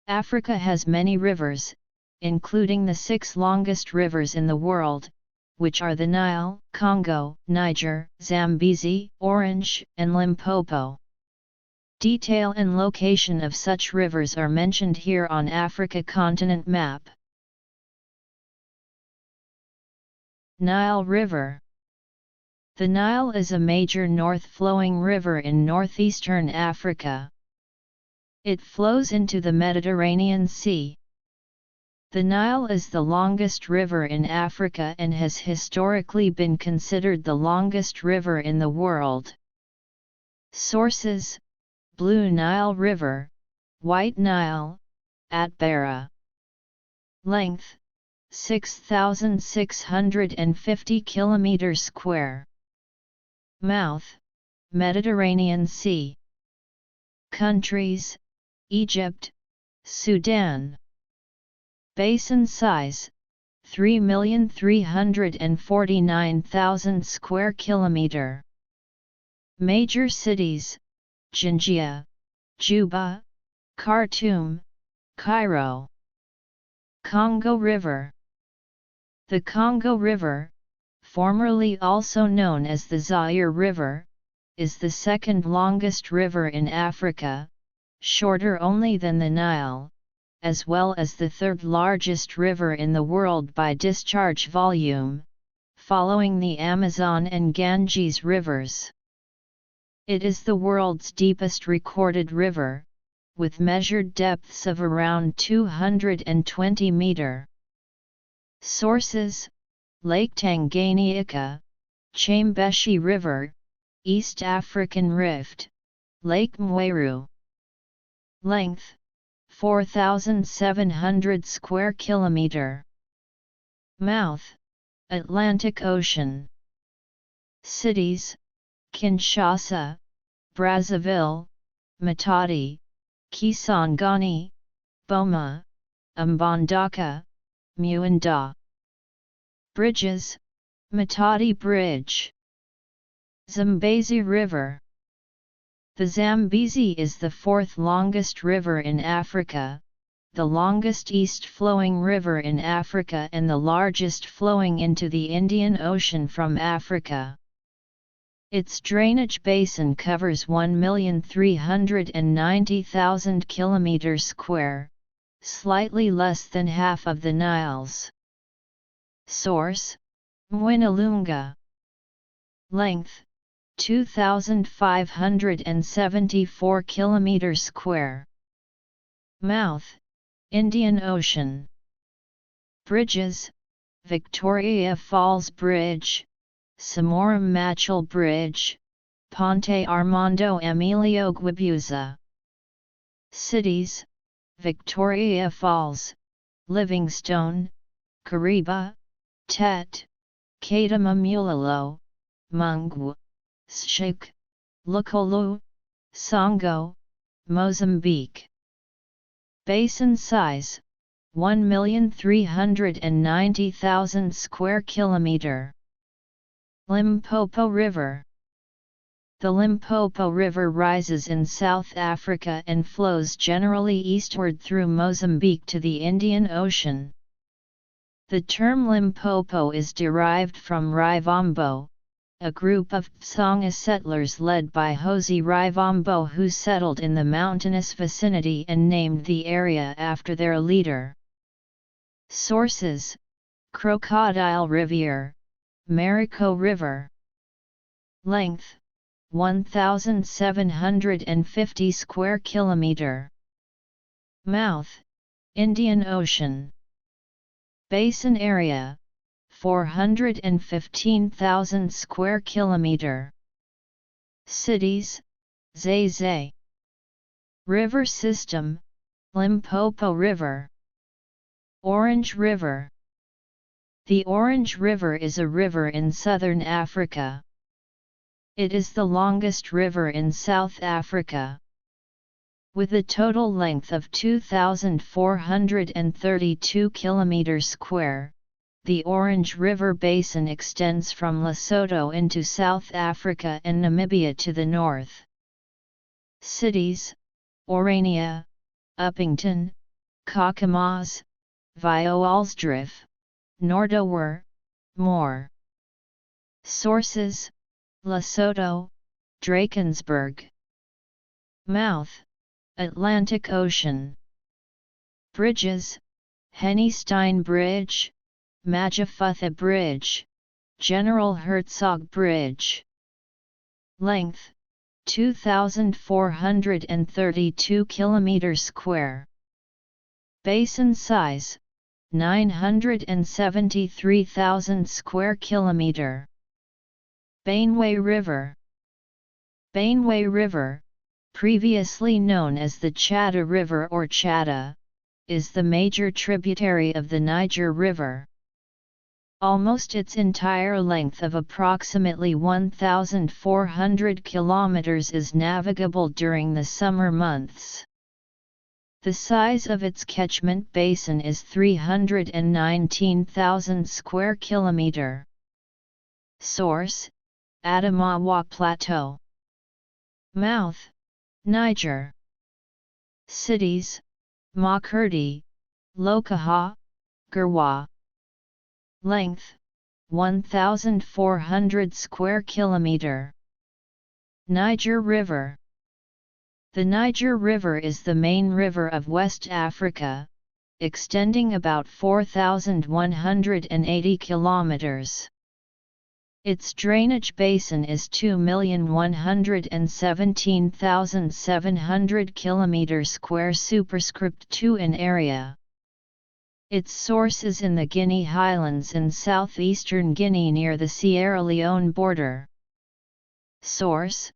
Africa has many rivers, including the 6 longest rivers in the world, which are the Nile, Congo, Niger, Zambezi, Orange, and Limpopo. Detail and location of such rivers are mentioned here on Africa continent map. Nile River. The Nile is a major north-flowing river in northeastern Africa. It flows into the Mediterranean Sea. The Nile is the longest river in Africa and has historically been considered the longest river in the world. Sources: Blue Nile River, White Nile, Atbara. Length: 6,650 km². Mouth: Mediterranean Sea. Countries: Egypt, Sudan. Basin size: 3,349,000 square kilometer. Major cities: Jinjia, Juba, Khartoum, Cairo. Congo River. The Congo River, formerly also known as the Zaire River, is the second longest river in Africa, shorter only than the Nile, as well as the third largest river in the world by discharge volume, following the Amazon and Ganges rivers. It is the world's deepest recorded river, with measured depths of around 220 meters. Sources: Lake Tanganyika, Chambezi River, East African Rift, Lake Mweru. Length: 4,700 square kilometer. Mouth: Atlantic Ocean. Cities: Kinshasa, Brazzaville, Matadi, Kisangani, Boma, Mbandaka, Muanda. Bridges: Matadi Bridge. Zambezi River. The Zambezi is the 4th longest river in Africa, the longest east-flowing river in Africa and the largest flowing into the Indian Ocean from Africa. Its drainage basin covers 1,390,000 km², slightly less than half of the Nile's. Source: Mwinalunga. Length: 2,574 km². Mouth: Indian Ocean. Bridges: Victoria Falls Bridge, Samoram Machel Bridge, Ponte Armando Emilio Guibuza. Cities: Victoria Falls, Livingstone, Kariba, Tet, Kadamamulilo, Mungwa, Shik, Lukolu, Songo, Mozambique. Basin size: 1,390,000 square kilometer. Limpopo River. The Limpopo River rises in South Africa and flows generally eastward through Mozambique to the Indian Ocean. The term Limpopo is derived from Rivombo, a group of Tsonga settlers led by Jose Rivombo who settled in the mountainous vicinity and named the area after their leader. Sources: Crocodile Riviere, Marico River. Length: 1,750 square kilometer. Mouth: Indian Ocean. Basin area: 415,000 square kilometer. Cities: Zay. River system: Limpopo River. Orange River. The Orange River is a river in southern Africa. It is the longest river in South Africa. With a total length of 2,432 km², the Orange River Basin extends from Lesotho into South Africa and Namibia to the north. Cities: Orania, Upington, Kakamas, Vioalsdrift, Nordower, more. Sources: Lesotho, Drakensberg. Mouth: Atlantic Ocean. Bridges: Hennestein Bridge, Majafutha Bridge, General Herzog Bridge. Length: 2,432 km². Basin size: 973,000 square kilometer. Banway River. Banway River, previously known as the Chada River or Chada, is the major tributary of the Niger River. Almost its entire length of approximately 1,400 kilometers is navigable during the summer months. The size of its catchment basin is 319,000 square kilometer. Source: Adamawa Plateau. Mouth: Niger. Cities: Makurdi, Lokaha, Gerwa. Length: 1,400 square kilometer. Niger River. The Niger River is the main river of West Africa, extending about 4,180 kilometers. Its drainage basin is 2,117,700 km² superscript 2 in area. Its source is in the Guinea Highlands in southeastern Guinea near the Sierra Leone border. Source: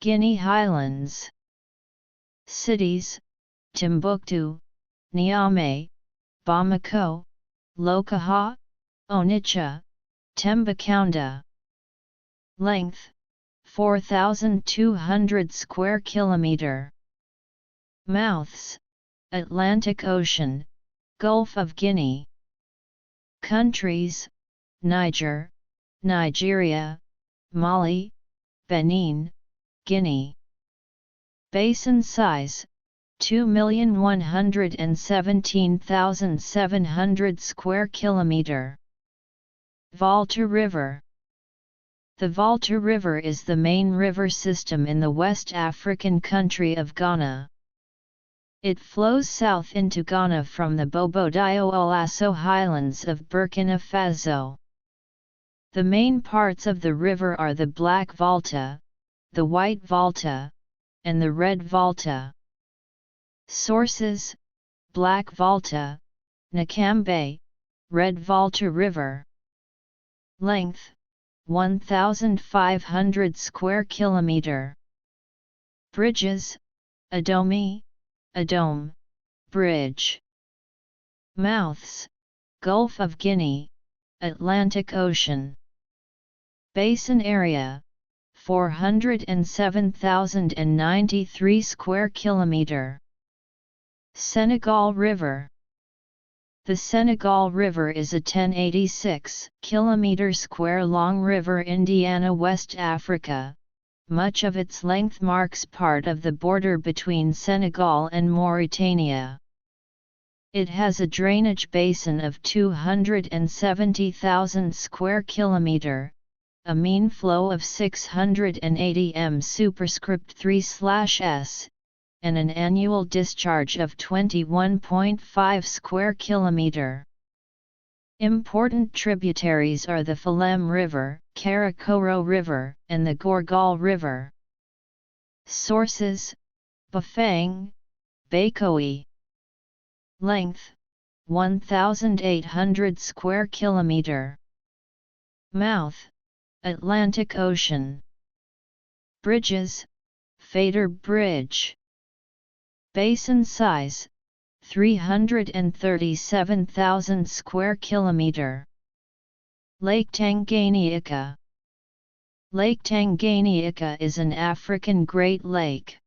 Guinea Highlands. Cities: Timbuktu, Niamey, Bamako, Lokaha, Onitsha, Tambacounda. Length: 4,200 square kilometer. Mouths: Atlantic Ocean, Gulf of Guinea. Countries: Niger, Nigeria, Mali, Benin, Guinea. Basin size: 2,117,700 square kilometer. Volta River. The Volta River is the main river system in the West African country of Ghana. It flows south into Ghana from the Bobo-Dioulasso highlands of Burkina Faso. The main parts of the river are the Black Volta, the White Volta, and the Red Volta. Sources: Black Volta, Nakambe, Red Volta River. Length: 1,500 square kilometer. Bridges: Adomi, Adome, Bridge. Mouths: Gulf of Guinea, Atlantic Ocean. Basin area: 407,093 square kilometer. Senegal River. The Senegal River is a 1086 km² long river in West Africa. Much of its length marks part of the border between Senegal and Mauritania. It has a drainage basin of 270,000 square kilometer, a mean flow of 680 m superscript 3/s, and an annual discharge of 21.5 square kilometer. Important tributaries are the Phelem River, Karakoro River, and the Gorgal River. Sources: Bafang, Bakoe. Length: 1,800 square kilometer. Mouth: Atlantic Ocean. Bridges: Fader Bridge. Basin size: 337,000 square kilometer. Lake Tanganyika. Lake Tanganyika is an African Great Lake.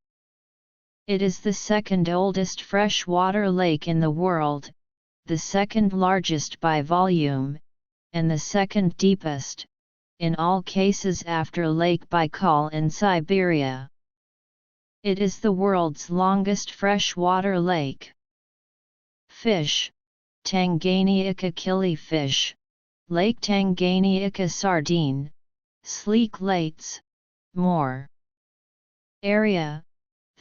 It is the second oldest freshwater lake in the world, the second largest by volume, and the second deepest, in all cases after Lake Baikal in Siberia. It is the world's longest freshwater lake. Fish: Tanganyika killifish, Lake Tanganyika sardine, sleek lates, more. Area: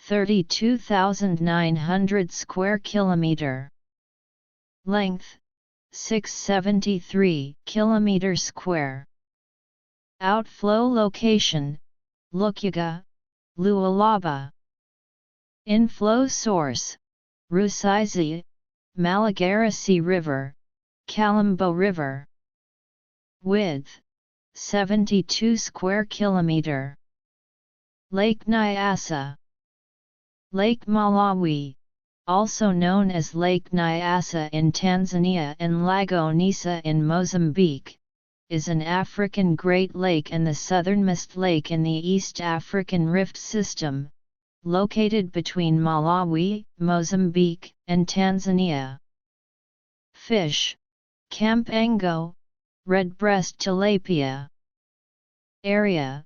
32,900 square kilometer. Length: 673 kilometer square. Outflow location: Lukyaga, Lualaba. Inflow source: Rusizi, Malawi River, Kalambo River. Width: 72 square kilometer. Lake Nyasa. Lake Malawi, also known as Lake Nyasa in Tanzania and Lago Nisa in Mozambique, is an African Great Lake and the southernmost lake in the East African Rift System, located between Malawi, Mozambique, and Tanzania. Fish: Campango, redbreast tilapia. Area: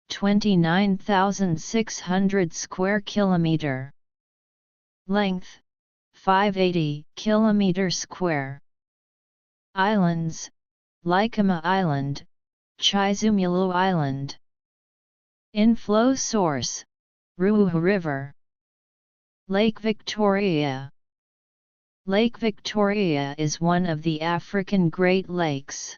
29,600 square kilometer. Length: 580 kilometer square. Islands: Likama Island, Chizumulu Island. Inflow source: Ruaha River. Lake Victoria. Lake Victoria is one of the African Great Lakes.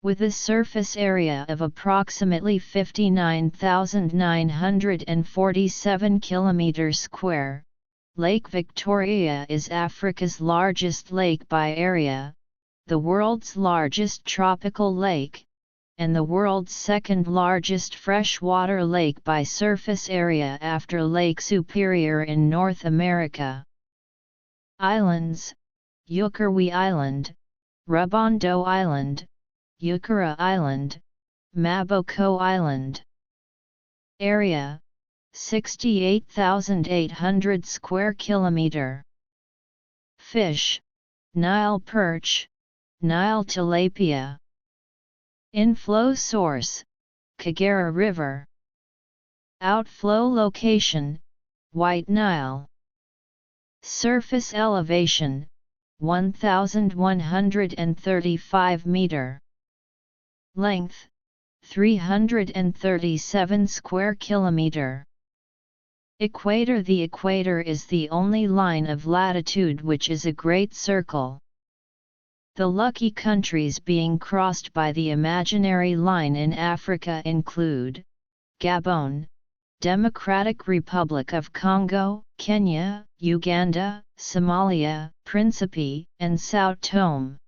With a surface area of approximately 59,947 km², Lake Victoria is Africa's largest lake by area, the world's largest tropical lake, and the world's second largest freshwater lake by surface area after Lake Superior in North America. Islands: Ukerewe Island, Rubondo Island, Ukura Island, Maboko Island. Area: 68,800 square kilometer. Fish: Nile perch, Nile tilapia. Inflow source: Kagera River. Outflow location: White Nile. Surface elevation: 1,135 meter. Length: 337 square kilometer. Equator: the equator is the only line of latitude which is a great circle. The lucky countries being crossed by the imaginary line in Africa include Gabon, Democratic Republic of Congo, Kenya, Uganda, Somalia, Principe, and São Tomé.